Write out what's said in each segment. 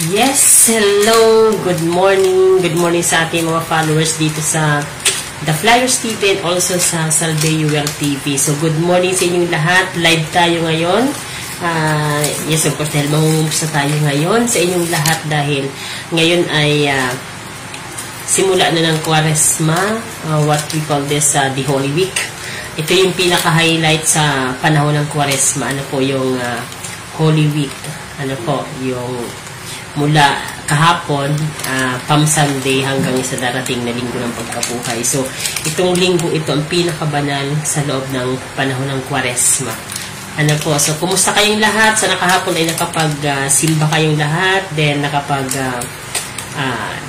Yes, hello, good morning. Good morning sa ating mga followers dito sa The Flyers TV and also sa Salveuel TV. So, good morning sa inyong lahat. Live tayo ngayon. Yes, of course, dahil mangungumsa tayo ngayon sa inyong lahat dahil ngayon ay simula na ng Kwaresma, what we call this, the Holy Week. Ito yung pinaka-highlight sa panahon ng Kwaresma. Ano po yung Holy Week? Ano po, yung mula kahapon, Palm Sunday hanggang sa darating na linggo ng pagkabuhay. So, itong linggo ito ang pinakabanal sa loob ng panahon ng Kwaresma. Ano po, so kumusta kayong lahat? Sana kahapon ay nakapag-simba kayong lahat, then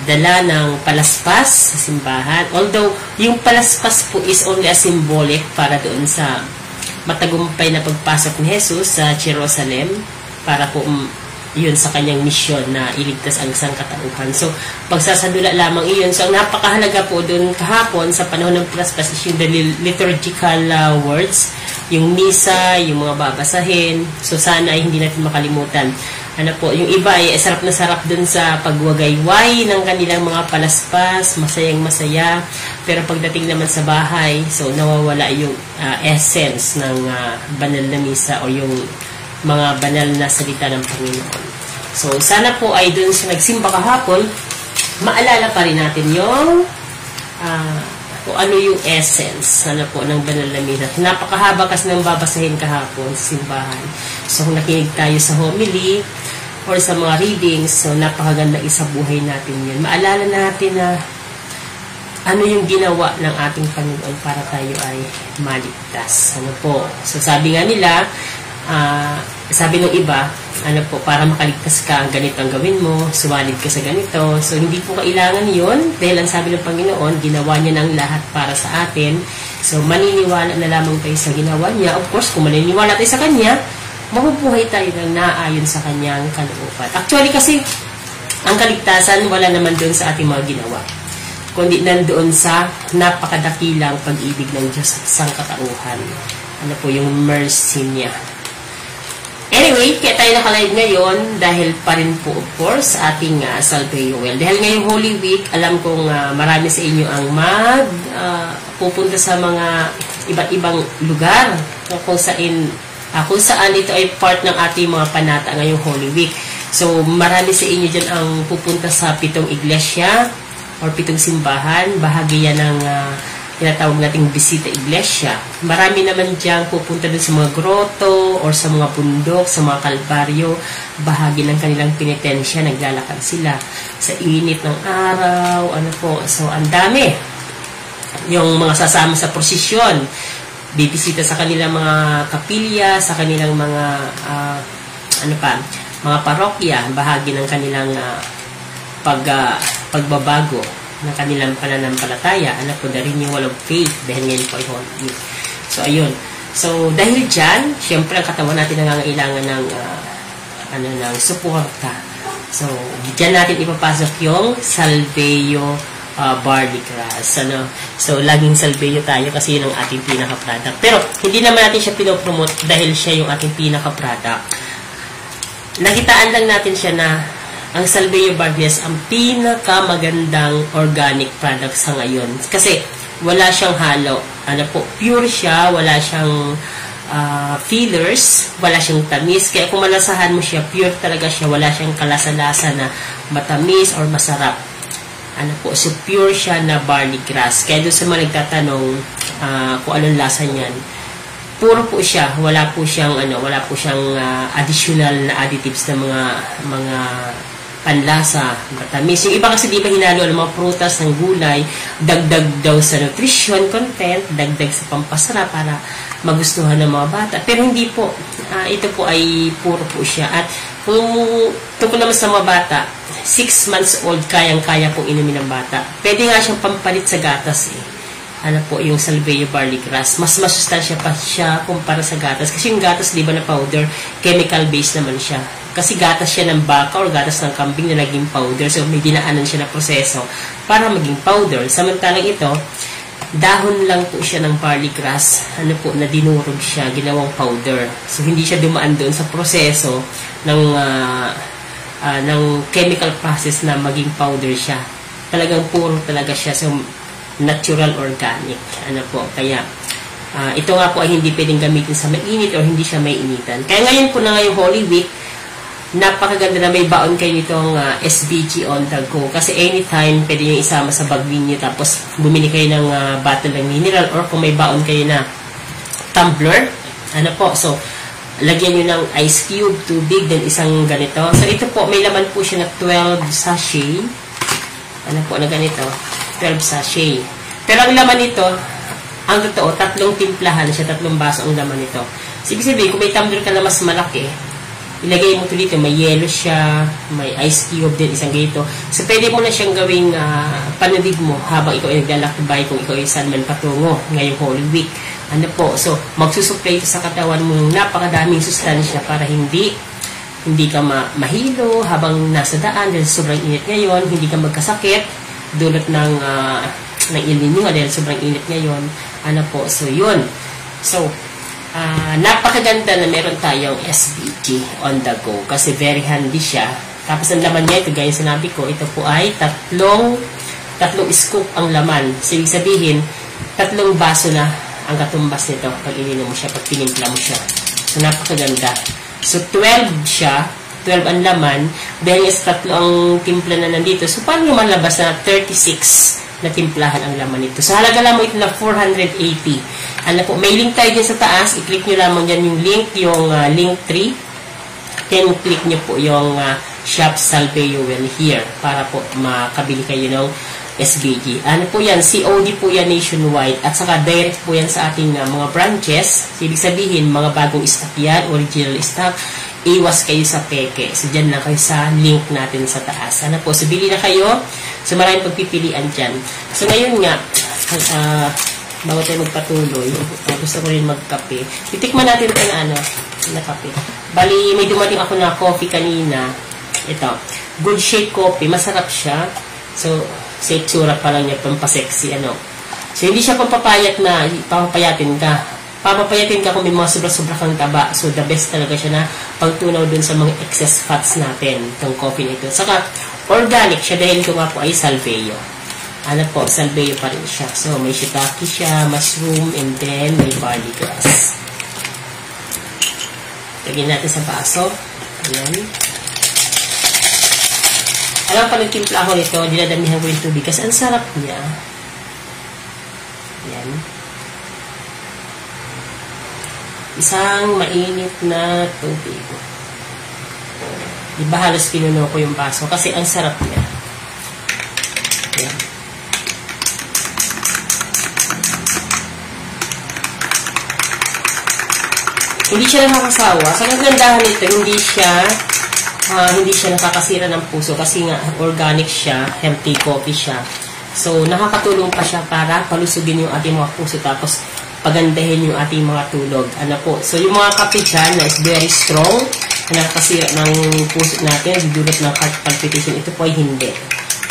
dala ng palaspas sa simbahan. Although, yung palaspas po is only a symbolic para doon sa matagumpay na pagpasok ni Jesus sa Jerusalem para po yun sa kanyang misyon na iligtas ang sangkatauhan. So, pagsasadula lamang iyon. So, ang napakahalaga po doon kahapon sa panahon ng palaspas is yung liturgical words, yung misa, yung mga babasahin. So, sana ay hindi natin makalimutan. Ano po, yung iba ay sarap na sarap dun sa pagwagayway ng kanilang mga palaspas, masayang masaya. Pero pagdating naman sa bahay, so nawawala yung essence ng banal na misa o yung mga banal na salita ng Panginoon. So, sana po ay dun sa nagsimba kahapon, maalala pa rin natin yung kung ano yung essence po ng banal na misa. Napakahaba kasi nang babasahin kahapon sa simbahan. So, kung nakinig tayo sa homily or sa mga readings, so napakaganda isabuhay natin yun. Maalala natin na ano yung ginawa ng ating Panginoon para tayo ay maligtas. Ano po? So, sabi nga nila, sabi ng iba, para makaligtas ka, ganito ang gawin mo, sumalid ka sa ganito. So, hindi po kailangan yun dahil ang sabi ng Panginoon, ginawa niya ng lahat para sa atin. So, maniniwala na lamang tayo sa ginawa niya. Of course, kung maniniwala tayo sa Kanya, mabubuhay tayo ng naayon sa Kanyang kalooban. Actually, kasi, ang kaligtasan, wala naman doon sa ating mga ginawa, kundi nandoon sa napakadakilang pag-ibig ng Diyos at sangkatauhan. Ano po yung mercy niya. Anyway, kaya tayo nakalive ngayon dahil pa rin po, of course, sa ating Salveuel. Dahil ngayong Holy Week, alam kong marami sa inyo ang pupunta sa mga iba't ibang lugar kung saan ito ay part ng ating mga panata ngayong Holy Week. So, marami sa inyo dyan ang pupunta sa 7 iglesia or 7 simbahan. Bahagi yan ng tinatawag nating bisita iglesia. Marami naman diyang pupunta dun sa mga grotto or sa mga bundok, sa mga kalbaryo. Bahagi ng kanilang penitensya, naglalakad sila sa init ng araw. So, ang dami. Yung mga sasama sa prosesyon, bibisita sa kanilang mga kapilya, sa kanilang mga mga parokya, bahagi ng kanilang pagbabago ng kanilang pananampalataya, the renewal of faith, dahil ngayon po ay Holy Week. So, ayun. So, dahil dyan, syempre, ang katawan natin nangangailangan ng suporta. So, dyan natin ipapasok yung Salveo barley grass. So, laging Salveo tayo kasi yun ang ating pinaka-product. Pero, hindi naman natin siya pinopromote dahil siya yung ating pinaka-product. Nakitaan lang natin siya na ang Salveo barley ang pinakamagandang organic product sa ngayon. Kasi wala siyang halo. Pure siya, wala siyang fillers, wala siyang tamis. Kaya kung malasahan mo siya, pure talaga siya. Wala siyang kalasa-lasa na matamis or masarap. So pure siya na barley grass. Kaya doon sa mga nagtatanong kung anong lasa niyan, puro po siya. Wala po siyang additional na additives na mga panlasa, matamis. Yung iba kasi di ba hinalo ang mga prutas ng gulay, dagdag daw sa nutrition content, dagdag sa pampasarap para magustuhan ng mga bata. Pero hindi po. Ito po ay puro po siya. At kung tungkol naman sa mga bata, 6 months old, kayang-kaya pong inumin ng bata. Pwede nga siyang pampalit sa gatas eh. Yung Salveo barley grass. Mas masustansya pa siya kumpara sa gatas. Kasi yung gatas, di ba na powder, chemical-based naman siya. Kasi gatas siya ng baka or gatas ng kambing na naging powder. So, may dinaanan siya na proseso para maging powder. Samantalang ito, dahon lang po siya ng barley grass, na dinurog siya, ginawang powder. So, hindi siya dumaan doon sa proseso ng ng chemical process na maging powder siya. Talagang puro talaga siya. So, natural organic. Ano po, kaya ito nga po ay hindi pwedeng gamitin sa mainit or hindi siya may initan. Kaya ngayon po na ngayong Holy Week, napakaganda na may baon kayo nitong SBG on the go. Kasi anytime, pwede nyo isama sa bag ninyo tapos bumili kayo ng bottle ng mineral or kung may baon kayo na tumbler. Ano po, so, lagyan nyo ng ice cube, tubig, then isang ganito. So, ito po, may laman po siya na 12 sachet. Ano po, na ganito? 12 sachet. Pero ang laman nito, ang totoo, 3 timplahan siya, 3 baso ang laman nito. So, ibig sabihin, kung may tumbler ka na mas malaki, ilagay mo ito dito, may yellow siya, may ice cube din, isang ganito. So, pwede mo na siyang gawing panubig mo habang ikaw ay naglalakbay kung ikaw ay saan man patungo ngayong Holy Week. Ano po, so, magsusupply ito sa katawan mo ng napakadaming sustansya para hindi ka mahilo habang nasa daan dahil sobrang init ngayon, hindi ka magkasakit dulot ng El Nino dahil sobrang init ngayon. Ano po, so yun. So, napakaganda na meron tayong SBG on the go kasi very handy siya. Tapos ang laman niya, ito gaya sinabi ko, ito po ay tatlong scoop ang laman. So, ibig sabihin, 3 baso na ang katumbas nito pag ininom mo siya, pag pinimpla mo siya. So, napakaganda. So, 12 siya, 12 ang laman, dahil sa 3 ang timpla na nandito. So, paano lumalabas na 36 na timplahan ang laman nito? So, halaga lamang ito na 480. Ano po, may link tayo dyan sa taas. I-click nyo lamang dyan yung link, yung link 3. Then, click nyo po yung Shop Salveo Well here para po makabili kayo ng SBG. Ano po yan? COD po yan nationwide at saka direct po yan sa ating mga branches. So, ibig sabihin, mga bagong stock yan, original stock, iwas kayo sa peke. So, dyan lang kayo sa link natin sa taas. Ano po? So, bili na kayo. So, maraming pagpipilian dyan. So, ngayon nga, bago tayo magpatuloy, gusto ko rin magkape. Titikman natin ito na kape. Bali, may dumating ako na coffee kanina. Ito, Good Shake Coffee. Masarap siya. So, sa itsura pa lang niya, pampasexy, So, hindi siya pampapayat na, papapayatin ka. Papapayatin ka kung may mga sobra-sobra kang taba. So, the best talaga siya na pagtunaw dun sa mga excess fats natin, itong coffee nito. Saka, organic siya dahil ito nga po ay Salveo. Ano po, Salveo pa rin siya. So, may shiitake siya, mushroom, and then may barley grass. Lagyan natin sa baso. Ayan. Alam pa nagtimpla ako nito, dinadamihan ko yung tubig kasi ang sarap niya. Ayan. Isang mainit na tubig. Diba halos pinuno ko yung baso kasi ang sarap niya. Ayan. Hindi siya nakakasawa. Sa kagandahan nito, hindi siya nakakasira ng puso kasi nga organic siya, healthy coffee siya. So, nakakatulong pa siya para palusugin yung ating mga puso tapos pagandahin yung ating mga tulog. Ano po? So, yung mga kape dyan na is very strong, na nakakasira ng puso natin, dudulot ng heart palpitation. Ito po ay hindi.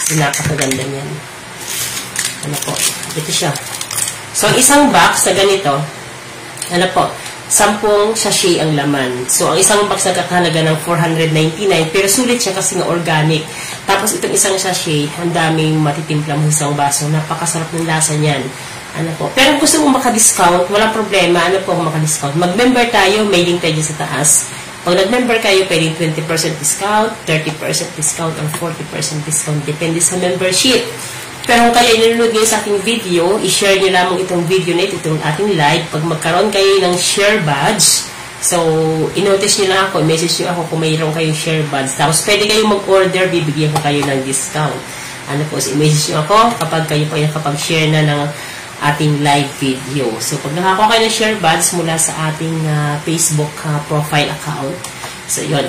So, napakaganda niyan. Ano po? Ito siya. So, ang isang box na ganito, ano po? 10 sachet ang laman. So, ang isang box nagkakahalaga ng 499, pero sulit siya kasi nga organic. Tapos, itong isang sachet, ang daming matitimpla mo sa isang baso. Napakasarap ng lasa niyan. Ano po? Pero kung gusto mong maka-discount, walang problema. Ano po kung maka-discount? Mag-member tayo, may link tayo sa taas. Pag nag-member kayo, pwedeng 20% discount, 30% discount, or 40% discount. Depende sa membership. Pero kung kayo nanonood ngayon sa ating video, i-share nyo lamang itong video na itong ating live. Pag magkaroon kayo ng share badge, so, i-notice nyo lang ako, message nyo ako kung mayroon kayong share badge. Tapos, pwede kayong mag-order, bibigyan ko kayo ng discount. Ano po, so, i-message nyo ako kapag kayo po ay nakapag-share na ng ating live video. So, pag nakakuha kayo ng share badge mula sa ating Facebook profile account, so, yun.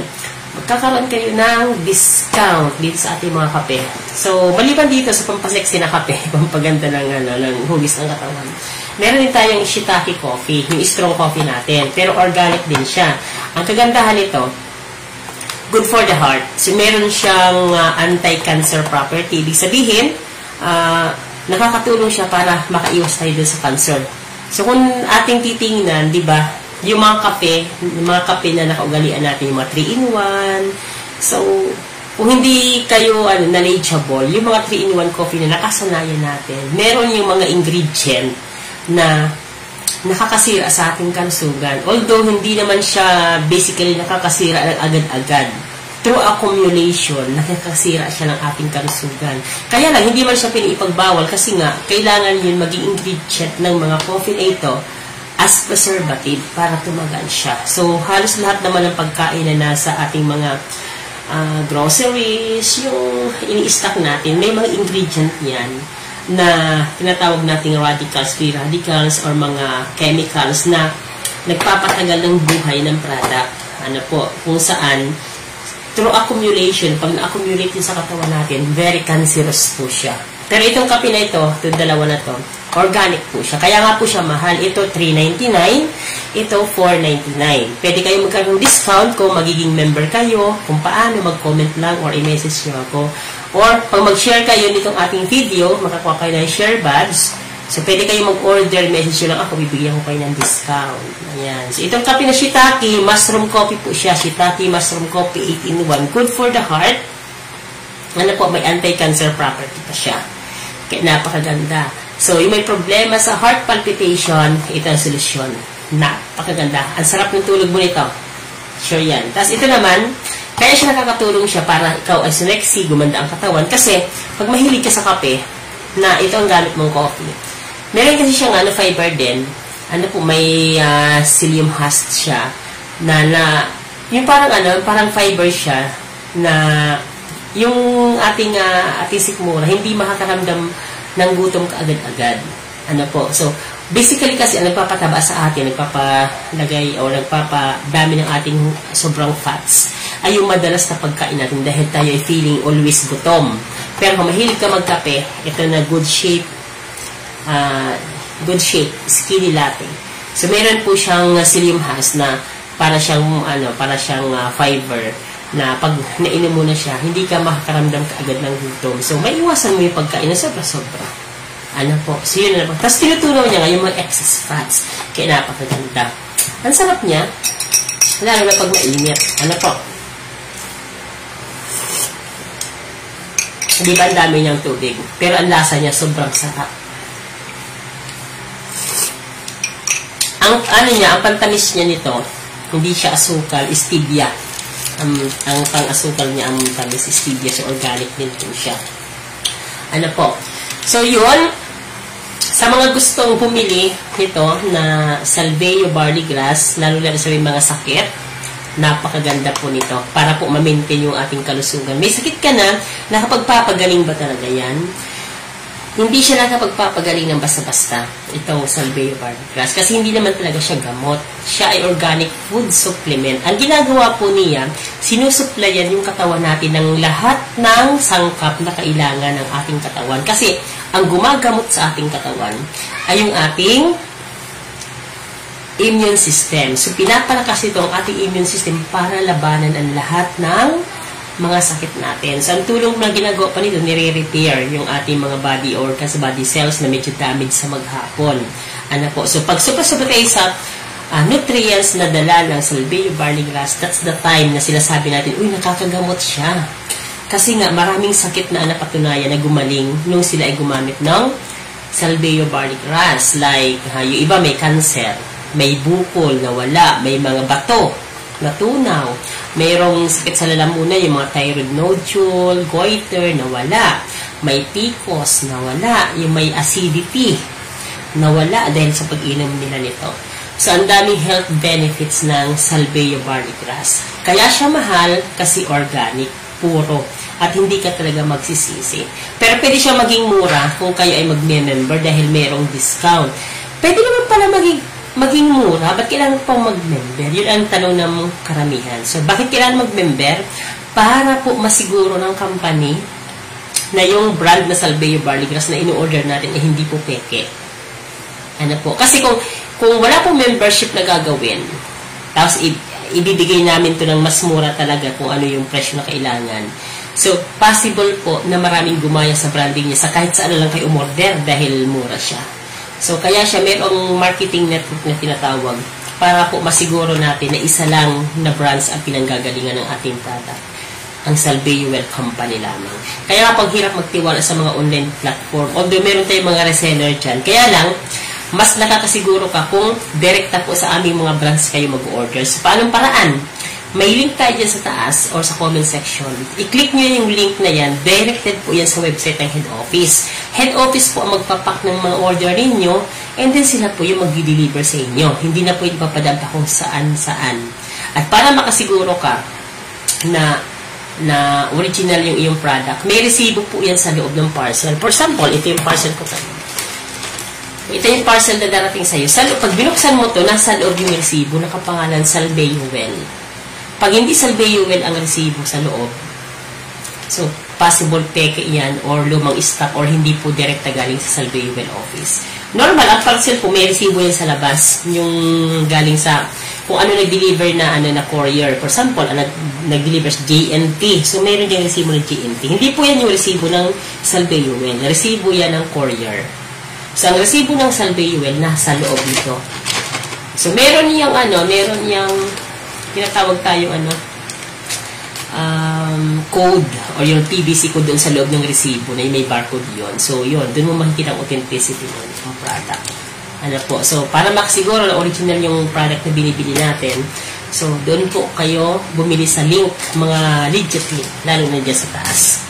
Magkakaroon kayo ng discount dito sa ating mga kape. So, maliban dito sa pampasexy na kape, pampaganda ng hugis ng katawan, meron din tayong shiitake coffee, yung strong coffee natin. Pero organic din siya. Ang kagandahan nito, good for the heart. So, meron siyang anti-cancer property. Ibig sabihin, nakakatulong siya para makaiwas tayo dun sa cancer. So, kung ating titingnan, di ba, yung mga kape na nakaugalian natin, yung mga 3-in-1. So, kung hindi kayo knowledgeable, yung mga 3-in-1 coffee na nakasanayan natin, meron yung mga ingredient na nakakasira sa ating kalusugan. Although, hindi naman siya basically nakakasira ng agad-agad. Through accumulation, nakakasira siya ng ating kalusugan. Kaya lang, hindi man siya piniipagbawal kasi nga, kailangan yun maging ingredient ng mga coffee na ito as preservative para tumagal siya. So, halos lahat naman ng pagkain na nasa ating mga groceries, yung ini-stock natin, may mga ingredient yan na tinatawag nating radicals, free radicals, or mga chemicals na nagpapatagal ng buhay ng product. Ano po, kung saan, through accumulation, pag na-accumulate yun sa katawan natin, very cancerous po siya. Pero itong kape na ito, itong dalawa na to, organic po siya. Kaya nga po siya mahal. Ito, $3.99. Ito, $4.99. Pwede kayo magkaroon ng discount kung magiging member kayo, kung paano, mag-comment lang or i-message nyo ako. Or, pag mag-share kayo nitong ating video, makakuha kayo ng share badge. So, pwede kayo mag-order, message nyo lang ako, bibigyan ko kayo ng discount. Ayan. So, itong kape na shiitake, mushroom coffee po siya. Shiitake mushroom coffee, 8-in-1. Good for the heart. Ano po, may anti-cancer property pa siya. Kaya napakaganda. So, yung may problema sa heart palpitation, ito ang solusyon. Napakaganda. Ang sarap ng tulog mo nito. Sure yan. Tapos ito naman, kaya siya nakakatulong siya para ikaw ay suneksi, gumanda ang katawan. Kasi, pag mahilig ka sa kape, na ito ang gamit mong coffee. Meron kasi siyang fiber din. Ano po, may psyllium husk siya. Yung parang fiber siya, na yung ating sikmura, hindi makakaramdam ng gutom kaagad-agad. Ano po. So, basically kasi ang nagpapataba sa atin, nagpapalagay o nagpapadami ng ating sobrang fats ay yung madalas na pagkain natin dahil tayo ay feeling always gutom. Pero kung mahilig ka magkape, ito na good shape, skinny latte. So, meron po siyang psyllium husk na para siyang fiber na pag nainom mo na siya, hindi ka makakaramdam kaagad ng gutom. So, may iwasan mo yung pagkain na sobra-sobra. Ano po? So, yun na po. Tapos, tinutunaw niya nga yung mga excess fats. Kaya napakaganda. Ang sarap niya, lalo na pag mainit. Ano po? Hindi ba ang dami niyang tubig? Pero ang lasa niya, sobrang sarap. Ang pantamis niya nito, hindi siya asukal, stevia. Ang pang-asukal niya, ang tamis stevia, so organic din po siya. Ano po? So, yun. Sa mga gustong pumili nito na Salveyo Barley Grass, lalo na sa mga sakit, napakaganda po nito para po ma-maintain yung ating kalusugan. May sakit ka na, nakapagpapagaling ba talaga yan? Hindi siya nakapagpapagaling ng basta-basta itong Salveyo Barley Grass kasi hindi naman talaga siya gamot. Siya ay organic food supplement. Ang ginagawa po niya, sinusuplayan yung katawan natin ng lahat ng sangkap na kailangan ng ating katawan. Kasi ang gumagamot sa ating katawan ay yung ating immune system. So, pinapalakas ito ang ating immune system para labanan ang lahat ng mga sakit natin. So, ang tulong na ginagawa pa nito, nire-repair yung ating mga body organs, body cells na medyo damaged sa maghapon. Ano po? So, pag sobra-sobra tayo sa nutrients na dala ng Salveyo Barley Grass, that's the time na sinasabi natin, uy, nakakagamot siya. Kasi nga, maraming sakit na napatunayan na gumaling nung sila ay gumamit ng Salveyo Barley Grass. Like, yung iba may cancer, may bukol na wala, may mga bato na tunaw, mayroong sakit sa lalamunan, yung mga thyroid nodule, goiter, na wala, may PCOS, na wala, yung may acidity, na wala dahil sa pag-inom nila nito. So, ang daming health benefits ng Salveyo Barley Grass. Kaya siya mahal kasi organic, puro, at hindi ka talaga magsisisi. Pero pwede siya maging mura kung kayo ay mag-member dahil mayroong discount. Pwede naman pala maging mura, ba't kailangan pang mag-member? Yun ang tanong ng karamihan. So, bakit kailangan mag-member? Para po masiguro ng company na yung brand na Salveyo Barley Grass na inu-order natin ay hindi po peke. Ano po? Kasi kung wala pong membership na gagawin, tapos ibibigay namin to ng mas mura talaga kung ano yung presyo na kailangan. So, possible po na maraming gumaya sa branding niya sa kahit saan lang kayo umorder dahil mura siya. So, kaya siya mayroong marketing network na tinatawag para po masiguro natin na isa lang na brands ang pinanggagalingan ng ating product. ang Salveuel Company lamang. Kaya nga pag hirap magtiwala sa mga online platform, although meron tayong mga reseller dyan, kaya lang, mas nakakasiguro ka kung direkta po sa aming mga brands kayo mag-order. So, paanong paraan? May link tayo dyan sa taas or sa comment section. I-click nyo yung link na yan. Directed po yan sa website ng head office. Head office po ang magpapak ng mga order ninyo and then sila po yung mag-deliver sa inyo. Hindi na po yung papadampa kung saan-saan. At para makasiguro ka na original yung iyong product, may resibo po yan sa loob ng parcel. For example, ito yung parcel ko kanina. Ito yung parcel na darating sa'yo. Pag binuksan mo to, nasa loob yung resibo, nakapangalan Salveuel. Pag hindi Salveuel ang resibo sa loob, so, possible peke yan or lumang stock or hindi po direkta galing sa Salveuel office. Normal, ang parcel po, may resibo yan sa labas. Yung galing sa, kung ano nag-deliver na courier. For example, nag-deliver sa JNT. So, mayroon yung resibo ng JNT. Hindi po yan yung resibo ng Salveuel. Resibo yan ng courier. So, ang resibo ng Salveuel nasa loob nito. So, meron yung tinatawag tayo code or yung PVC code doon sa loob ng resibo na may barcode yon. So, yun. Doon mo makikita ang authenticity ng product. So, para makasiguro na original yung product na binibili natin, so, doon po kayo bumili sa link, mga legit link, lalo na dyan sa taas.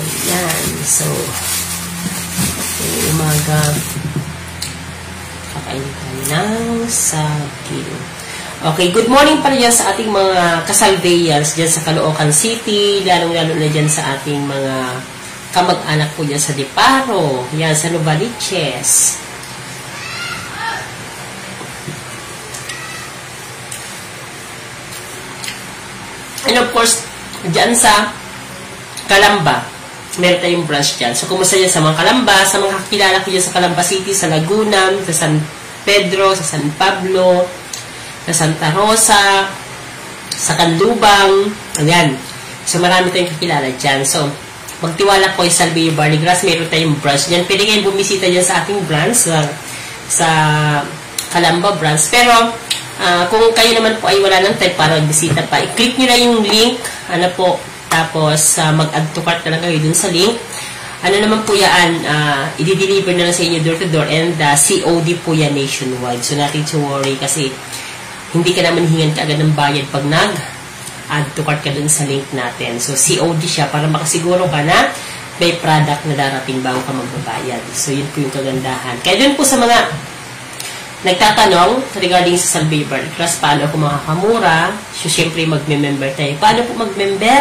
Ayan. So, umaga kakain tayo ng saging. Okay, good morning pala dyan sa ating mga kasalveyans dyan sa Caloocan City, lalong-lalo na dyan sa ating mga kamag-anak po dyan sa Diparo, yan sa Novaliches. And of course, dyan sa Calamba, meron tayong branch dyan. So, kumusta dyan sa mga Calamba, sa mga kakilala ko dyan sa Calamba City, sa Laguna, sa San Pedro, sa San Pablo, sa Santa Rosa, sa Canlubang, ayan. So, marami tayong kakilala dyan. So, magtiwala po sa Salveuel Barley Grass, meron tayong branch dyan. Pwede kayong bumisita dyan sa ating branch, sa Calamba branch. Pero, kung kayo naman po ay wala ng time para magbisita pa, i-click nyo na yung link, tapos mag-add to cart na lang kayo dun sa link. Naman po yan, i-deliver na lang sa inyo door to door and COD po yan nationwide. So, nothing to worry kasi hindi ka naman hingan ka agad ng bayad pag nag-add to cart ka dun sa link natin. So, COD siya para makasiguro ka na may product na darating bago ka magbabayad. So, yun po yung kagandahan. Kaya dun po sa mga nagtatanong regarding sa Salveuel Barley Grass, paano ako makakamura? So, syempre, magme-member tayo. Paano po mag-member?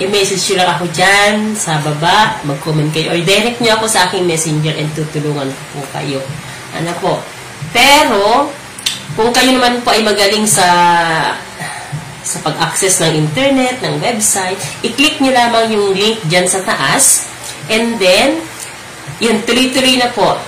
I-message nyo lang ako dyan sa baba, mag-comment kayo, or direct nyo ako sa aking messenger and tutulungan ko po kayo. Pero, kung kayo naman po ay magaling sa pag-access ng internet, ng website, i-click nyo lamang yung link dyan sa taas, and then, yun, tuloy-tuloy na po.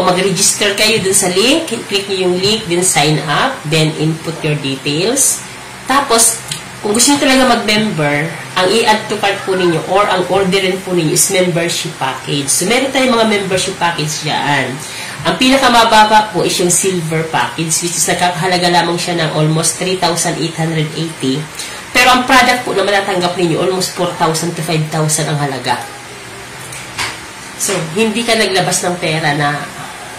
Mag-register kayo dun sa link, click nyo yung link, then sign up, then input your details. Tapos, kung gusto nyo talaga mag-member, ang i-add to cart po ninyo or ang orderin po ninyo is membership package. So, meron tayong mga membership package dyan. Ang pinakamababa po is yung silver package, which is nakakahalaga lamang siya ng almost 3,880. Pero ang product po na matatanggap ninyo, almost 4,000 to 5,000 ang halaga. So, hindi ka naglabas ng pera na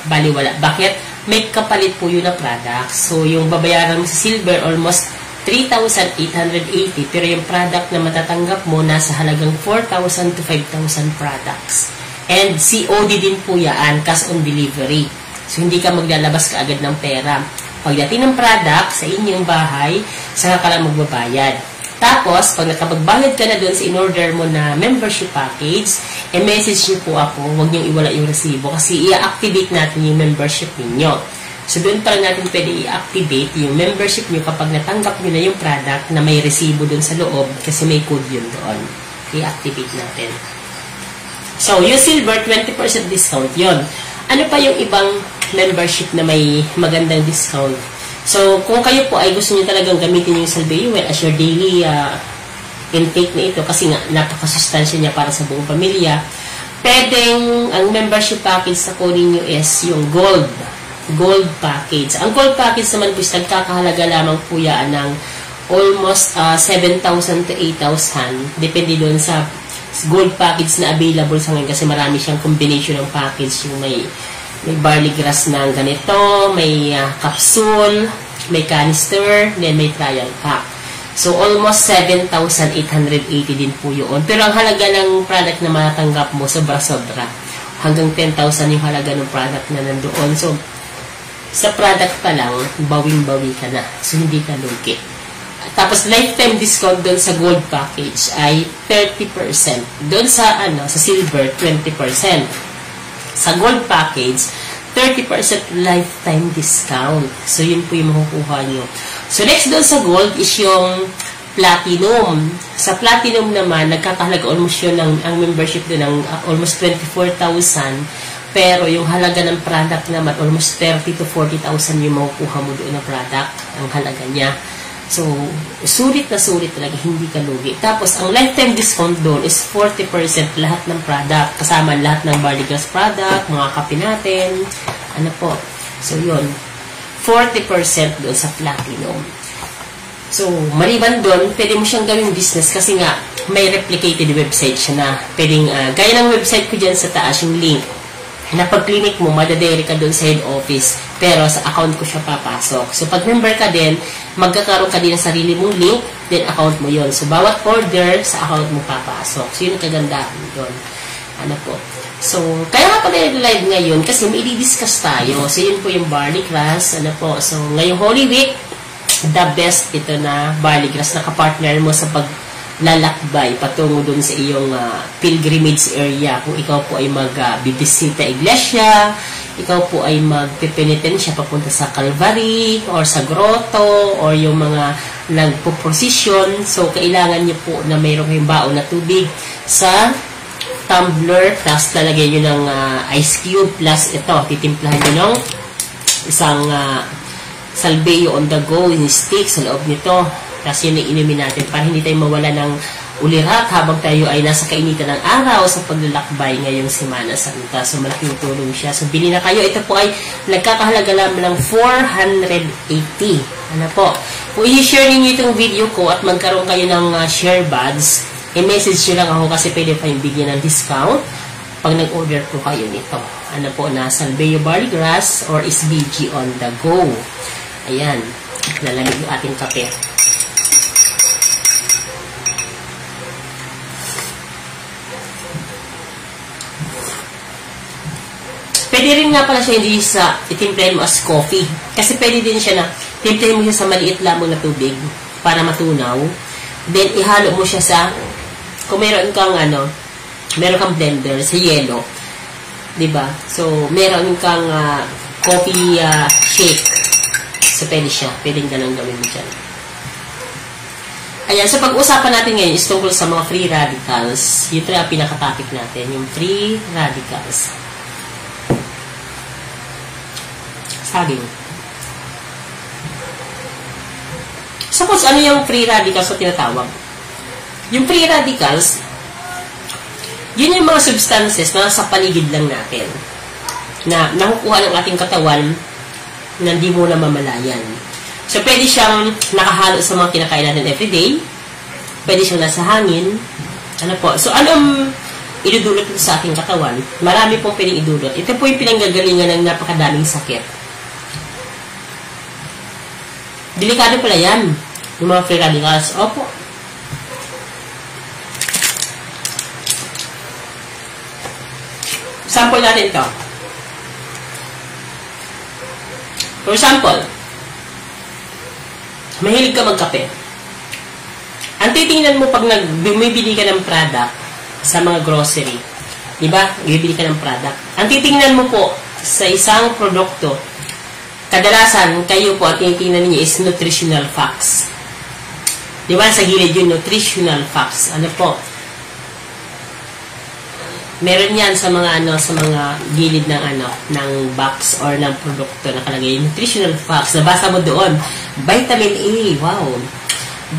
baliwala. Bakit? May kapalit po yun na product. So, yung babayaran mo sa silver, almost 3,880. Pero yung product na matatanggap mo, nasa halagang 4,000 to 5,000 products. And COD din po yan, cash on delivery. So, hindi ka maglalabas kaagad ng pera. Pagdating ng product sa inyong bahay, saka ka lang magbabayad. Tapos, pag nakapagbayad ka na doon sa in-order mo na membership package, message nyo po ako, huwag niyong iwala yung resibo kasi i-activate natin yung membership ninyo. So, doon pa natin pwede i-activate yung membership nyo kapag natanggap nyo na yung product na may resibo doon sa loob kasi may code yun doon. I-activate natin. So, yung silver, 20% discount yun. Ano pa yung ibang membership na may magandang discount? So, kung kayo po ay gusto niyo talagang gamitin yung Salveuel as your daily intake na ito kasi nga napakasustansya niya para sa buong pamilya, pwedeng ang membership package na kunin nyo is yung gold package. Ang gold package naman po is nagkakahalaga lamang po yan ng almost 7,000 to 8,000. Depende doon sa gold package na available sa ngayon kasi marami siyang combination ng package. Yung may barley grass na ganito, may capsule, may canister, then may trial pack. So, almost 7,880 din po yun. Pero ang halaga ng product na matatanggap mo, sobra-sobra. Hanggang 10,000 yung halaga ng product na nandoon. So, sa product pa lang, bawing-bawi ka na. So, hindi ka lugi. Tapos, lifetime discount doon sa gold package ay 30%. Doon sa, sa silver, 20%. Sa gold package, 30% lifetime discount. So, yun po yung makukuha nyo. So, next doon sa gold is yung platinum. Sa platinum naman, nagkakahalaga almost yun ang membership doon ng almost 24,000. Pero yung halaga ng product naman, almost 30 to 40,000 yung makukuha mo doon ng product. Ang halaga niya. So, sulit na sulit talaga, hindi ka lugi. Tapos, ang lifetime discount doon is 40% lahat ng product. Kasama lahat ng barley grass product, mga kape natin. Ano po? So, yun. 40% doon sa platinum. So, maliban doon, pwede mo siyang gawing business kasi nga, may replicated website siya na pwedeng, gaya ng website ko dyan sa taas, yung link. Na pag clinic mo, madadere ka doon sa head office. Pero sa account ko siya papasok. So, pag member ka din, magkakaroon ka din ng sarili mong link, then account mo yon. So, bawat order, sa account mo papasok. So, yun ang kagandahan doon. Ano po? So, kaya nga pala live ngayon, kasi may i-discuss tayo. So, yun po yung barley grass. Ano po? So, ngayong Holy Week, the best ito na barley grass na kapartner mo sa paglalakbay patungo dun sa iyong pilgrimage area. Kung ikaw po ay magbibisita iglesia, ikaw po ay magpipenitensya papunta sa Calvary or sa grotto or yung mga nagpo-procession. So, kailangan niyo po na mayroon kayong baon na tubig sa tumbler, plus lalagyan nyo ng ice cube, plus ito, titimplahan nyo ng isang salveyo on the go, yung stick sa loob nito. Tapos yun ang inumin natin para hindi tayo mawala ng ulirat habang tayo ay nasa kainitan ng araw sa paglalakbay ngayong Semana Santa. So, malaking tulong siya. So, bili na kayo. Ito po ay nagkakahalaga lamang ng 480. Ano po? Kung i-share ninyo itong video ko at magkaroon kayo ng share buds, i-message nyo lang ako kasi pwede pa yung bigyan ng discount pag nag-order po kayo nito. Ano po, na Salveyo Barley Grass or SBG on the go. Ayan. Lalamig yung ating kape. Pwede rin nga pala siya hindi sa itimplahin mo as coffee. Kasi pwede din siya na timplahin mo siya sa maliit lamang na tubig para matunaw. Then, ihalo mo siya sa kung meron kang meron kang blender sa yelo, 'di ba? So, meron kang coffee shake. So, pwede siya. Pwedeng ganun gawin mo dyan. Ayan, so pag-usapan natin ngayon is tungkol sa mga free radicals. Yun ito ang pinaka-topic natin, yung free radicals. Saging. Suppose, ano yung free radicals o tinatawag? Yung free radicals, yun yung mga substances na sa paligid lang natin na nakukuha ng ating katawan na hindi mo na mamalayan. So, pwede siyang nakahalo sa mga kinakain natin everyday. Pwede siyang nasa hangin. Ano po? So, anong idudulot ito sa ating katawan? Marami pong pwedeng idulot. Ito po yung pinanggagalingan ng napakadaming sakit. Delikado pala yan. Yung mga free radicals. Opo. Sample natin ito. For example, mahilig ka magkape. Ang titingnan mo pag bumibili ka ng product sa mga grocery, diba? Bibili ka ng product. Ang titingnan mo po sa isang produkto, kadalasan kayo po ang titingnan niyo is nutritional facts. Diba? Sa gilid yung nutritional facts. Ano po? Meron yan sa mga sa mga gilid ng ng box or ng produkto nakalagay nutritional facts. Nabasa mo doon. Vitamin A, wow.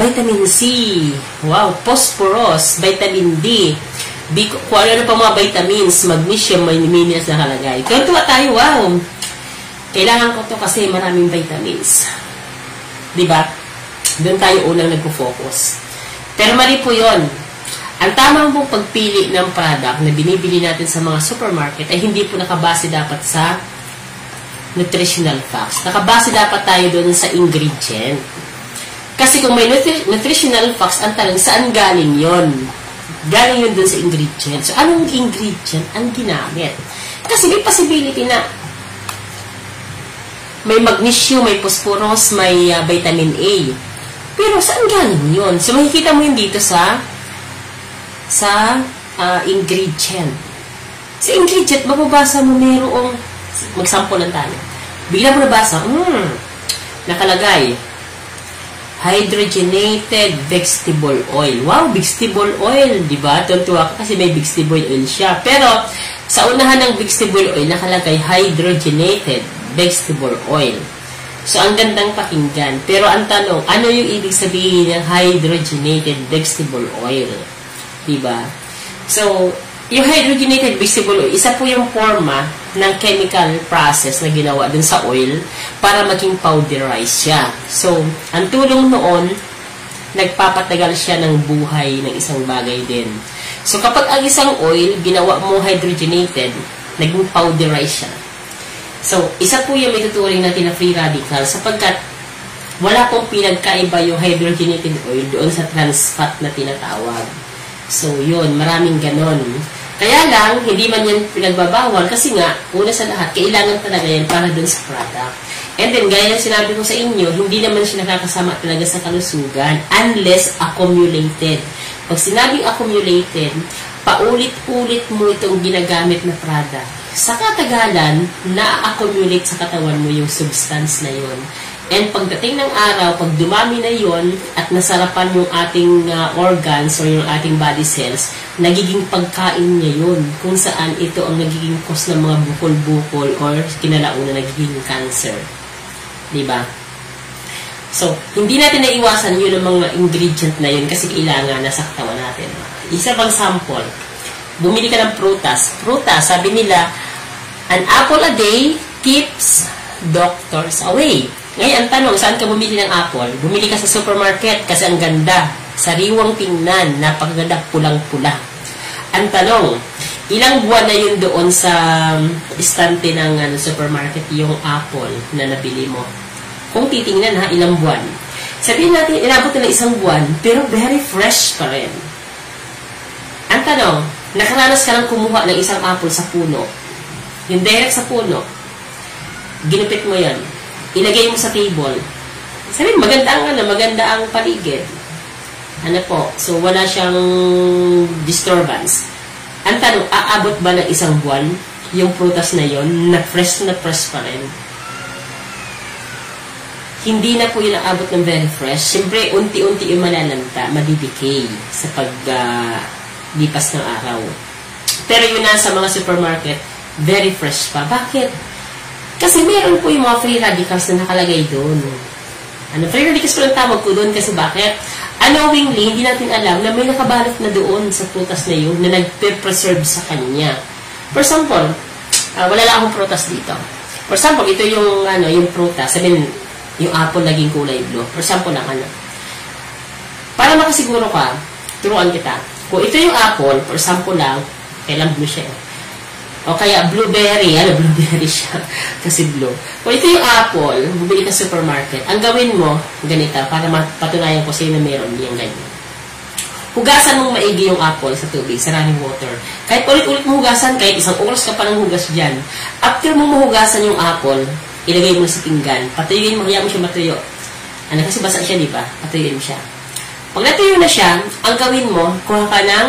Vitamin C, wow. Phosphorus, vitamin D. Kung ano pa mga vitamins, magnesium, minerals nakalagay. Kaya tuwa tayo, wow. Kailangan ko to kasi maraming vitamins. Diba? Doon tayo unang nagpo-focus. Pero mali po yun. Ang tamang pong pagpili ng product na binibili natin sa mga supermarket ay hindi po nakabase dapat sa nutritional facts. Nakabase dapat tayo doon sa ingredient. Kasi kung may nutritional facts, ang tanong, saan galing yon? Galing yun doon sa ingredient. So, anong ingredient ang ginamit? Kasi may possibility na may magnesium, may phosphorus, may vitamin A. Pero saan galing yun? So, makikita mo yun dito sa ingredient. Sa ingredient, mababasa mo merong, mag-sample lang tayo. Bigla mo nabasa, nakalagay, hydrogenated vegetable oil. Wow, vegetable oil, di ba? Tuntua ka kasi may vegetable oil siya. Pero, sa unahan ng vegetable oil, nakalagay hydrogenated vegetable oil. So, ang gandang pakinggan. Pero, ang tanong, ano yung ibig sabihin ng hydrogenated vegetable oil? Diba? So, yung hydrogenated vegetable oil, isa po yung forma ng chemical process na ginawa dun sa oil para maging powderized siya. So, ang tulong noon, nagpapatagal siya ng buhay ng isang bagay din. So, kapag ang isang oil, ginawa mo hydrogenated, naging powderized siya. So, isa po yung ituturing natin na free radical sapagkat wala pong pinagkaiba yung hydrogenated oil doon sa trans fat na tinatawag. So, yun, maraming ganon. Kaya lang, hindi man yan pinagbabawal kasi nga, una sa lahat, kailangan talaga yan para doon sa product. And then, gaya yung sinabi ko sa inyo, hindi naman siya nakakasama talaga sa kalusugan unless accumulated. Pag sinabing accumulated, paulit-ulit mo itong ginagamit na product. Sa katagalan, na-accumulate sa katawan mo yung substance na yon. And pagdating ng araw, pag dumami na yon at nasarapan yung ating organs or yung ating body cells, nagiging pagkain niya yun. Kung saan ito ang nagiging cause ng mga bukol-bukol or kinalauna nagiging cancer. Diba? So, hindi natin naiwasan yun ang mga ingredient na yun kasi kailangan nasa katawan natin. Isa pang sample. Bumili ka ng prutas. Prutas, sabi nila, an apple a day keeps doctors away. Ngayon, ang tanong, saan ka bumili ng apple? Bumili ka sa supermarket kasi ang ganda. Sariwang tingnan, napakaganda, pulang-pula. Ang tanong, ilang buwan na yun doon sa istante ng supermarket yung apple na nabili mo? Kung titingnan ha, ilang buwan. Sabihin natin, inabot na isang buwan, pero very fresh pa rin. Ang tanong, nakaranas ka lang kumuha ng isang apple sa puno. Yung direct sa puno, ginupit mo yan. Ilagay mo sa table. Sabihin, maganda ang paligid. Ano po? So, wala siyang disturbance. Ang tanong, aabot ba ng isang buwan yung prutas na yon na fresh pa rin? Hindi na po yun aabot ng very fresh. Siyempre, unti-unti yung malalanta, madidecay sa paglipas ng araw. Pero yun na sa mga supermarket, very fresh pa. Bakit? Kasi meron po yung mga free radicals na nakalagay doon. Free radicals po lang tawag ko doon kasi bakit? Unknowingly, hindi natin alam na may nakabalot na doon sa prutas na yun na nagpe-preserve sa kanya. For example, wala lang akong prutas dito. For example, ito yung, yung prutas. Sabihin, yung apple naging kulay blue. For example lang, para makasiguro ka, turuan kita. Kung ito yung apple, for example lang, kailan blue siya. O kaya blueberry, blueberry siya. Kasi blue. Kung ito yung apple, bumili ka sa supermarket, ang gawin mo, ganito, para mapatunayan ko sa'yo na meron yung ganyan. Hugasan mong maigi yung apple sa tubig, sa running water. Kahit ulit-ulit mo hugasan, kahit isang oras ka pa ng hugas dyan, after mo mahugasan yung apple, ilagay mo sa pinggan, patuyuin mo, kaya mo siya matuyo. Kasi basa siya, di ba? Patuyuin mo siya. Pag natuyo na siya, ang gawin mo, kuha ka ng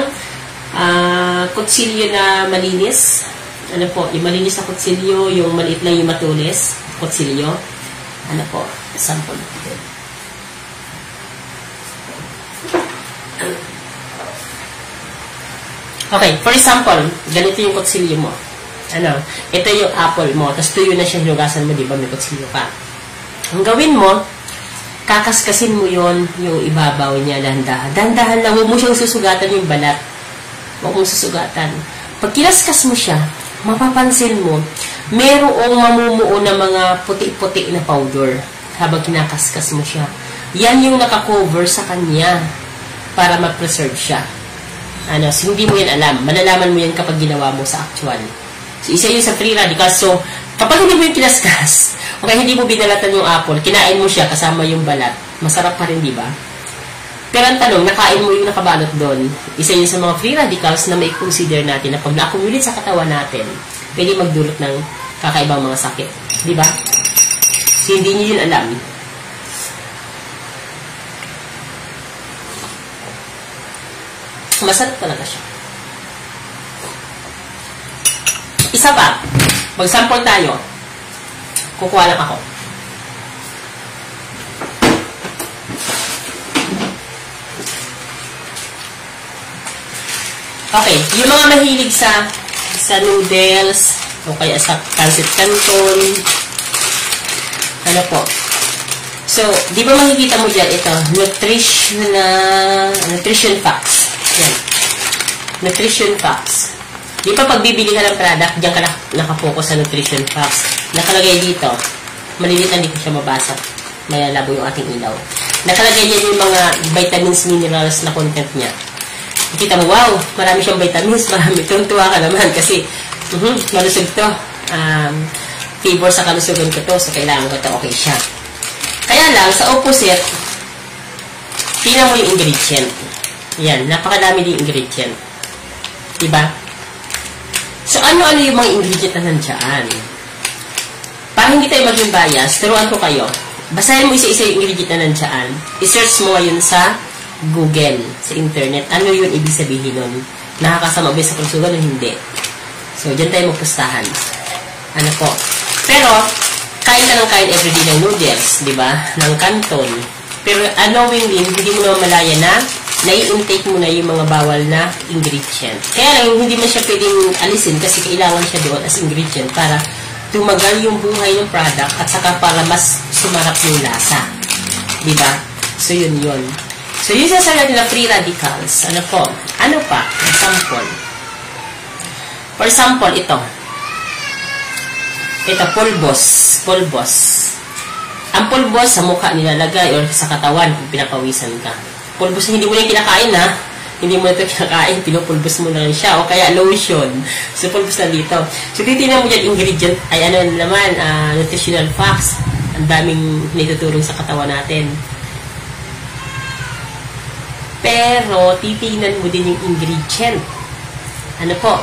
kutsilyo na malinis. Yung malinis na kutsilyo, yung maliit lang yung matulis, kutsilyo. Sample. Okay, for example, ganito yung kutsilyo mo. Ito yung apple mo, tapos tuyo na siya, hinugasan mo, di ba, may kutsilyo pa. Ang gawin mo, kakaskasin mo yon yung ibabaw niya, dahan-dahan. Dahan-dahan lang, huwag mo siyang susugatan yung balat. Huwag mong susugatan. Pag kinaskas mo siya, mapapansin mo, merong mamumuo na mga puti-puti na powder habang kinakaskas mo siya. Yan yung nakakover sa kanya para ma-preserve siya. So hindi mo yan alam. Malalaman mo yan kapag ginawa mo sa actual. So, isa yun sa free radicals. So, kapag hindi mo yung kinaskas, o kaya hindi mo binalatan yung apple, kinain mo siya kasama yung balat, masarap pa rin, di ba? Pero ang tanong, nakain mo yung nakabalot doon. Isa yun sa mga free radicals na may consider natin na pag na-accumulate sa katawan natin, pwede magdulot ng kakaibang mga sakit. Di ba? So, hindi nyo yun alam. Masarap talaga siya. Isa pa, mag-sample tayo. Kukuha lang ako. Okay, yung mga mahilig sa noodles, o kaya sa pancit canton, ano po. So, di ba makikita mo dyan, ito, nutrition facts. Yan. Nutrition facts. Di ba pag bibili ka ng product, diyan ka nakafocus sa nutrition facts. Nakalagay dito, maliliit, hindi ko siya mabasa. May labo yung ating ilaw. Nakalagay dyan yung mga vitamins, minerals na content niya. Kita mo, wow, marami siyang vitamins, marami. Tuntua ka naman kasi malusog to. Favor sa kalusugan ko to, so kailangan ko to, okay siya. Kaya lang, sa opposite, tingnan mo yung ingredient. Yan, napakadami din ingredient. Diba? So, ano-ano yung mga ingredient na nandiyan? Para hindi tayo maging bias, turuan ko kayo. Basahin mo isa-isa yung ingredient na nandiyan. I-search mo ngayon sa Google, sa internet. Ano yun ibig sabihin nun? Nakakasama ba sa kalusugan o hindi? So, dyan tayo magpustahan. Ano po? Pero, kain ka ng kain everyday ng noodles, di ba? Ng canton. Pero, unknowingly, hindi mo naman malaya na nai-intake mo na yung mga bawal na ingredient. Kaya lang, hindi man siya pwedeng alisin kasi kailangan siya doon as ingredient para tumagal yung buhay ng product at saka para mas sumarap yung lasa. Diba? So, yun. So, yung sasabi na free radicals, ano po? Ano pa? Example. For example, ito. Ito, pulbos. Ang pulbos sa mukha nilalagay or sa katawan kung pinapawisan ka. Pulbos na hindi mo na yung kinakain, ha? Hindi mo na ito kinakain, pinupulbos mo na lang siya. O kaya lotion. So, pulbos na dito. So, titignan mo dyan ingredient, ay ano naman, nutritional facts. Ang daming nituturong sa katawan natin. Pero, titignan mo din yung ingredient. Ano po?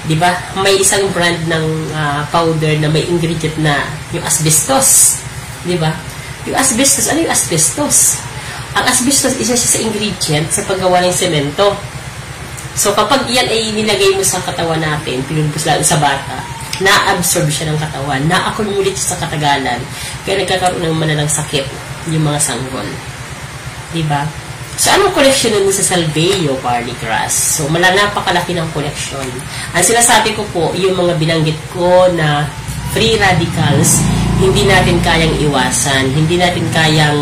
Diba? May isang brand ng powder na may ingredient na yung asbestos. Diba? Yung asbestos, ano yung asbestos? Ang asbestos, isa siya sa ingredient sa paggawa ng semento. So, kapag yan ay nilagay mo sa katawan natin, pinulbos lalo sa bata, na-absorb siya ng katawan, na-accumulate siya sa katagalan, kaya nagkakaroon ng malalang sakit yung mga sanggol. Diba? So, anong collection nun sa Salveyo Barley Grass? So, napakalaki ng collection. Ang sinasabi ko po, yung mga binanggit ko na free radicals, hindi natin kayang iwasan, hindi natin kayang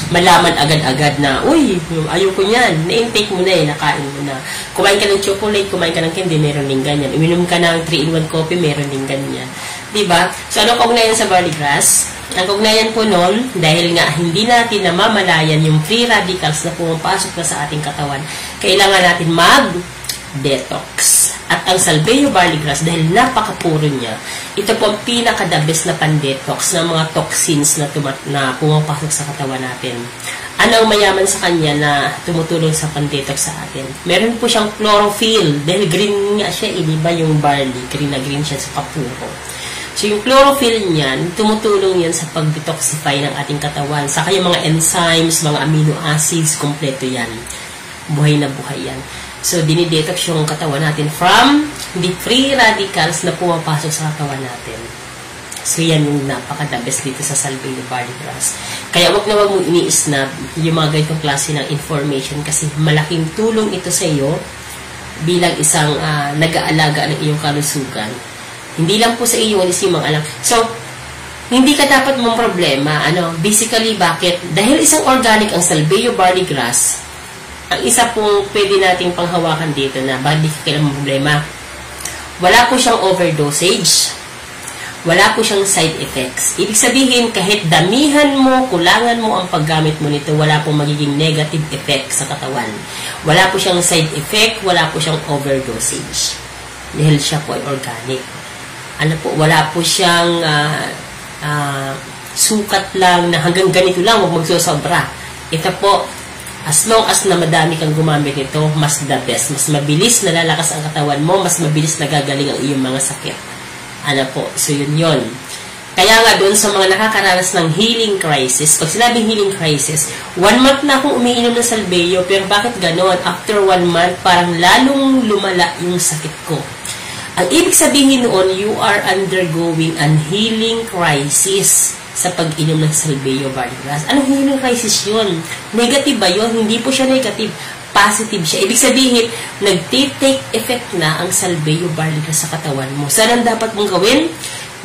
malaman agad-agad na, uy, ayoko niyan, na-intake mo na nakain mo na. Kumain ka ng chocolate, kumain ka ng candy, meron din ganyan. Uminom ka ng 3-in-1 coffee, meron din ganyan. Diba? So, anong kaugnayan sa barley grass? Ang kaugnayan po nun, dahil nga hindi natin namamalayan yung free radicals na pumapasok na sa ating katawan, kailangan natin mag-detox. At ang Salveyo Barley Grass, dahil napakapuro niya, ito po ang pinaka-the best na pan-detox ng mga toxins na pumapasok sa katawan natin. Ano ang mayaman sa kanya na tumutulong sa pan-detox sa atin? Meron po siyang chlorophyll, dahil green nga siya, iniba yung barley, green na green siya sa kapuro. So, yung chlorophyll niyan, tumutulong yan sa pag-detoxify ng ating katawan. Saka yung mga enzymes, mga amino acids, kompleto yan. Buhay na buhay yan. So, dinidetox yung katawan natin from the free radicals na pumapasok sa katawan natin. So, yan yung napaka-the best dito sa Salveyo Barley Grass. Kaya wag na wag mong ini-snap yung mga ganitong klase ng information kasi malaking tulong ito sa iyo bilang isang nag-aalaga ng iyong kalusugan. Hindi lang po sa iyo, hindi siya alam. So, hindi ka dapat mong problema. Basically, bakit? Dahil isang organic ang Salveyo Barley Grass, ang isa pong pwede nating panghawakan dito na bakit di ka kailangan problema. Wala po siyang overdosage. Wala po siyang side effects. Ibig sabihin, kahit damihan mo, kulangan mo ang paggamit mo nito, wala pong magiging negative effect sa katawan. Wala po siyang side effect, wala po siyang overdosage. Dahil siya po ay organic. Ano po, wala po siyang sukat lang na hanggang ganito lang, huwag magsosobra. Ito po, as long as na madami kang gumamit nito, mas the best. Mas mabilis na lalakas ang katawan mo, mas mabilis na gagaling ang iyong mga sakit. Ano po, so yun. Kaya nga doon sa mga nakakaranas ng healing crisis, pag sinabing healing crisis, 1 month na akong umiinom ng Salveyo, pero bakit ganon? After 1 month, parang lalong lumala yung sakit ko. Ang ibig sabihin noon, you are undergoing an healing crisis sa pag-inom ng Salveyo Barley Grass. Anong healing crisis yun? Negative ba yun? Hindi po siya negative. Positive siya. Ibig sabihin, nag-take effect na ang Salveyo Barley Grass sa katawan mo. Saan ang dapat mong gawin?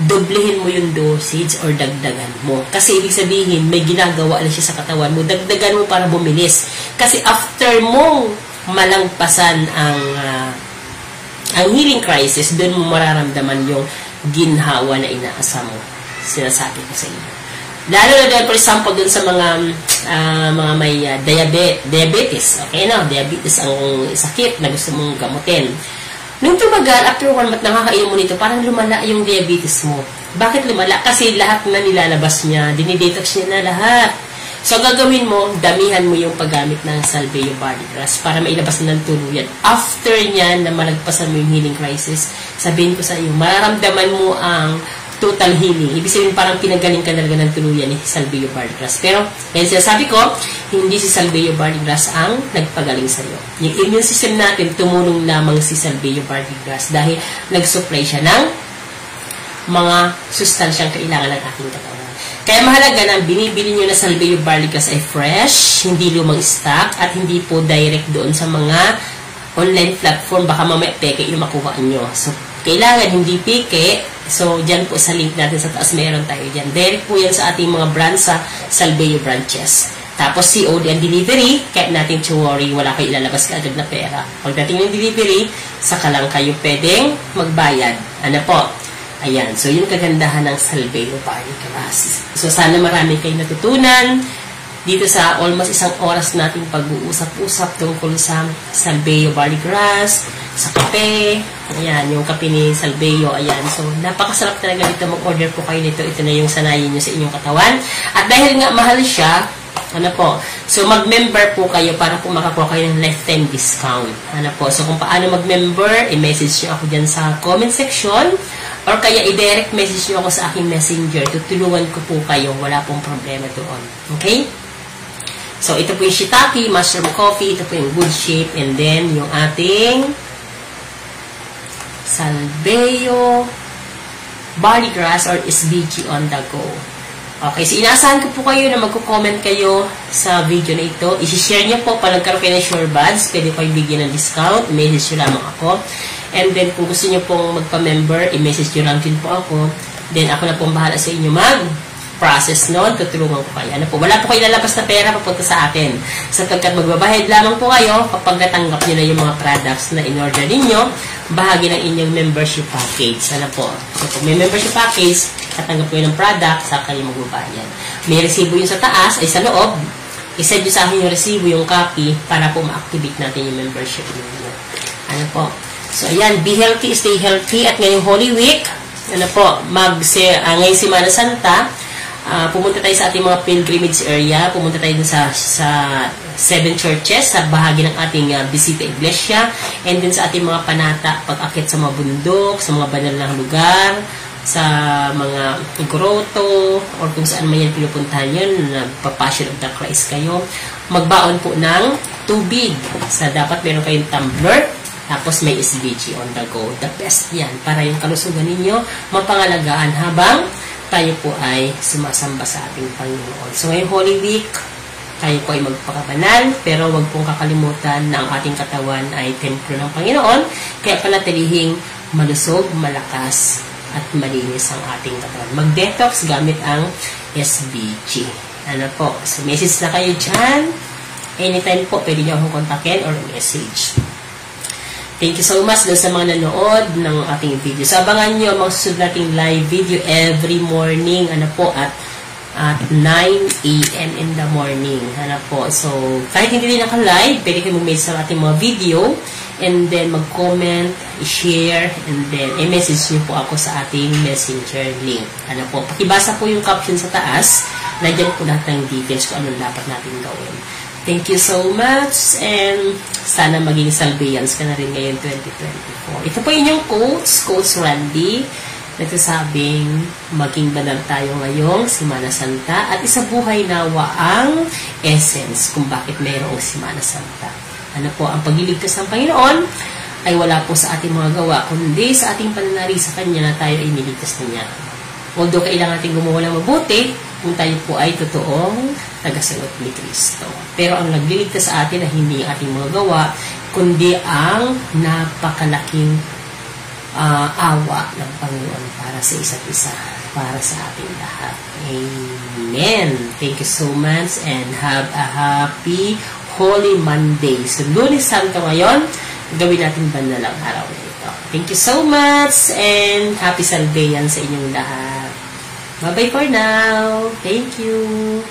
Doblehin mo yung dosage or dagdagan mo. Kasi ibig sabihin, may ginagawa na siya sa katawan mo. Dagdagan mo para bumilis. Kasi after mong malangpasan ang healing crisis, doon mo mararamdaman yung ginhawa na inaasa mo. Sinasabi ko sa inyo. Lalo na dahil, for example, dun sa mga may diabetes. Okay, no? Diabetes ang sakit na gusto mong gamutin. Nung tumagal, after 1 month, nakakainom mo nito, parang lumala yung diabetes mo. Bakit lumala? Kasi lahat na nilalabas niya, dinidetox niya na lahat. So, gagawin mo, damihan mo yung paggamit ng Salveyo Barley Grass para mailabas na ng tuluyan. After niyan, na malagpasan mo yung healing crisis, sabihin ko sa iyo, mararamdaman mo ang total healing. Ibig sabihin, parang pinagaling ka talaga ng tuluyan ni Salveyo Barley Grass. Pero, yan sinasabi ko, hindi si Salveyo Barley Grass ang nagpagaling sa iyo. Yung immune system natin, tumulong lamang si Salveyo Barley Grass dahil nag-supply siya ng mga sustansyang kailangan ng ating katawan. Kaya mahalaga na binibili nyo na Salveyo Barley Grass ay fresh, hindi lumang stock, at hindi po direct doon sa mga online platform. Baka mamaya peke yung makuha nyo. So, kailangan hindi peke. So, dyan po sa link natin sa taas, meron tayo dyan. Direct po yan sa ating mga branch sa Salveyo branches. Tapos, COD and delivery, kahit natin to worry, wala kayo ilalabas ka agad na pera. Pagdating ng delivery, saka lang kayo pwedeng magbayad. Ano po? Ayan. So, yung kagandahan ng Salveyo Barley Grass. So, sana marami kayo natutunan dito sa almost 1 oras nating pag-uusap-usap tungkol sa Salveyo Barley Grass, sa kape. Ayan, yung kape ni Salveyo. Ayan. So, napakasarap talaga dito. Mag-order po kayo nito. Ito na yung sanayin nyo sa inyong katawan. At dahil nga mahal siya, ano po, so mag-member po kayo para po makakuha kayo ng lifetime discount. Ano po, so kung paano mag-member, i-message nyo ako dyan sa comment section or kaya i-direct message nyo ako sa aking messenger. Tutulungan ko po kayo. Wala pong problema doon. Okay? So, ito po yung shiitake, mushroom coffee, ito po yung good shape, and then yung ating Salveyo Barley Grass or SBG on the go. Okay, so inaasahan ko po kayo na magko-comment kayo sa video na ito. I-share nyo po, pag nagkaroon kayo ng sure buds, pwede ko kayo bigyan ng discount, i-message nyo lamang ako. And then, kung gusto nyo pong magpa-member, i-message nyo lang din po ako. Then, ako na pong bahala sa inyo process noon, tutulungan ko kayo. Ano po, wala po kayo lalabas na pera papunta sa akin. Sapagkat magbabayad lamang po kayo kapag natanggap nyo na yung mga products na in-order ninyo, bahagi ng inyong membership package. Ano po? So, kung may membership package, tatanggap ko ng product, saka kayo magbabayad. May resibo yun sa taas, ay sa loob. I-send nyo sa akin yung resibo, yung copy, para po ma-activate natin yung membership ninyo. Ano po? So, ayan, be healthy, stay healthy. At ngayong Holy Week, ano po, ngayong Semana Santa, pumunta tayo sa ating mga pilgrimage area, pumunta tayo sa 7 churches, sa bahagi ng ating bisita iglesia, and din sa ating mga panata, pag-akit sa mga bundok, sa mga banal na lugar, sa mga grotto, or kung saan man yan pinupuntahan yun, nagpa-Passion of the Christ kayo, magbaon po ng tubig. Dapat meron kayong tumbler, tapos may SBG on the go. The best yan, para yung kalusugan ninyo, mapangalagaan habang tayo po ay sumasamba sa ating Panginoon. So, ngayong Holy Week, tayo po ay magpakabanal, pero huwag pong kakalimutan na ang ating katawan ay templo ng Panginoon, kaya panatilihing malusog, malakas, at malinis ang ating katawan. Mag-detox gamit ang SBG. Ano po? So, message na kayo dyan. Anytime po, pwede nyo akong kontakin or message. Thank you so much doon sa mga nanood ng ating video. So, abangan nyo ang mga susunod nating live video every morning. Ano po, at 9 a.m. in the morning. Ano po. So, kahit hindi din naka-live, pwede kayo mag-message sa ating mga video. And then, mag-comment, i-share, and then, i-message nyo po ako sa ating messenger link. Ano po. Pakibasa po yung caption sa taas. Nandiyan po lahat ng details kung anong dapat natin gawin. Thank you so much, and sana maging salvayans ka na rin ngayon 2024. Ito po inyong Coach Randy, nagsasabing maging banal tayo ngayong Semana Santa at isabuhay nawa ang essence kung bakit mayroong Semana Santa. Ano po, ang pagliligtas ng Panginoon ay wala po sa ating mga gawa, kundi sa ating pananari sa Kanya na tayo ay niligtas na niya. Although kailangan natin gumawa ng mabuti, kung tayo po ay totoong tagasunod ni Kristo. Pero ang nagliligtas sa atin na hindi ang ating mga gawa, kundi ang napakalaking awa ng Panginoon para sa isa't isa, para sa ating lahat. Amen. Thank you so much and have a happy Holy Monday. So, Lunes Santo ngayon, gawin natin banalang araw na ito. Thank you so much and happy salvayan sa inyong lahat. Bye-bye for now. Thank you.